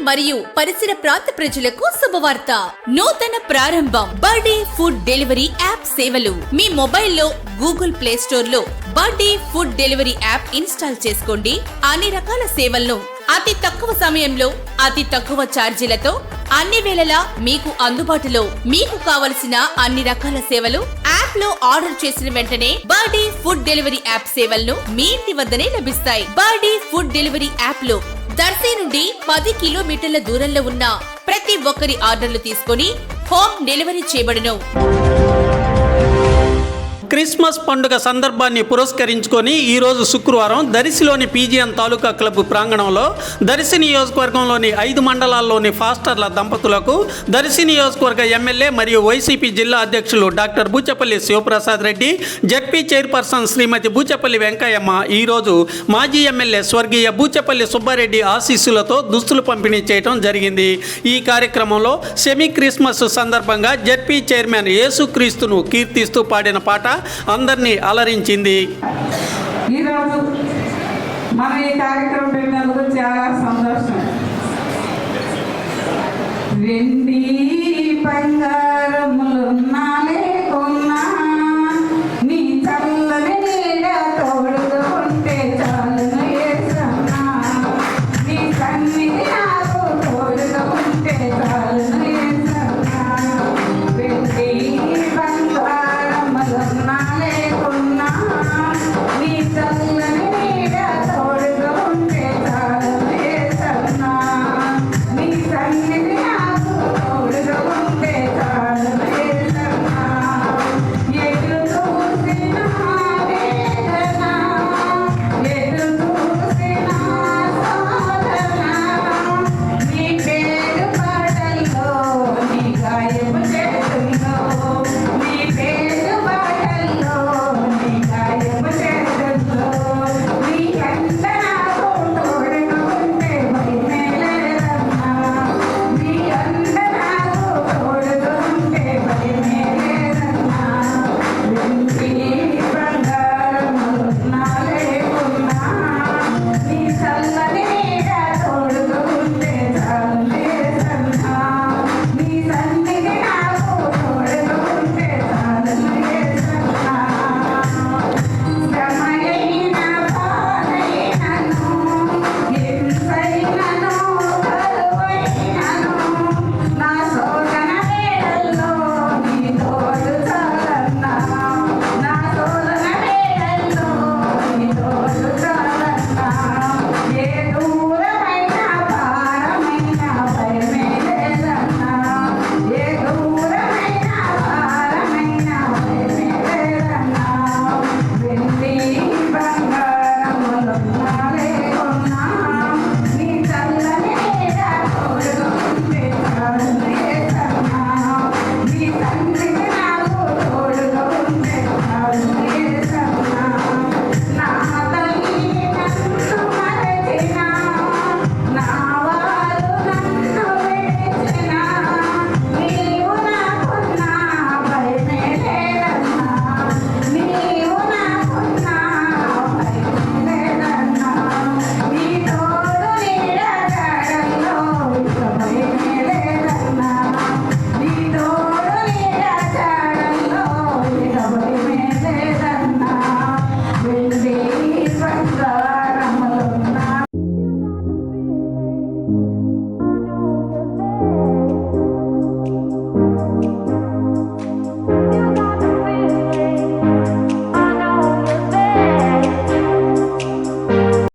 మరియు పరిసర ప్రాంత ప్రజలకు శుభవార్త. నూతన ప్రారంభం బర్త్డే ఫుడ్ డెలివరీ యాప్ సేవలు. మీ మొబైల్లో గూగుల్ ప్లే స్టోర్ లో birthday food delivery app install చేసుకోండి. అన్ని రకాల సేవలను అతి తక్కువ సమయంలో అతి తక్కువ ఛార్జీలతో అన్ని వేళలా మీకు అందుబాటులో. మీకు కావలసిన అన్ని రకాల సేవలు యాప్ లో ఆర్డర్ చేసిన వెంటనే బర్త్డే ఫుడ్ డెలివరీ యాప్ సేవలను మీ ఇంటి వద్దనే లభిస్తాయి. బర్త్డే ఫుడ్ డెలివరీ యాప్ లో దర్శి నుండి 10 కిలోమీటర్ల దూరంలో ఉన్న ప్రతి ఒక్కరి ఆర్డర్లు తీసుకొని హోమ్ డెలివరీ చేయబడును. క్రిస్మస్ పండుగ సందర్భాన్ని పురస్కరించుకొని ఈరోజు శుక్రవారం దర్శిలోని పీజీఎన్ తాలూకా క్లబ్ ప్రాంగణంలో దర్శి నియోజకవర్గంలోని 5 మండలాల్లోని ఫాస్టర్ల దంపతులకు దర్శి నియోజకవర్గ ఎమ్మెల్యే మరియు వైసీపీ జిల్లా అధ్యక్షులు doctor Buchepalli Sivaprasad Reddy, ZP chairperson Shrimati Buchepalli Venkayamma ఈరోజు మాజీ ఎమ్మెల్యే స్వర్గీయ బూచపల్లి సుబ్బారెడ్డి ఆశీస్సులతో దుస్తులు పంపిణీ చేయడం జరిగింది. ఈ కార్యక్రమంలో సెమీ క్రిస్మస్ సందర్భంగా జడ్పీ చైర్మన్ యేసుక్రీస్తును కీర్తిస్తూ పాడిన పాట అందరినీ అలరించింది. ఈరోజు మన ఈ కార్యక్రమం పెట్టినందుకు చాలా సంతోషం.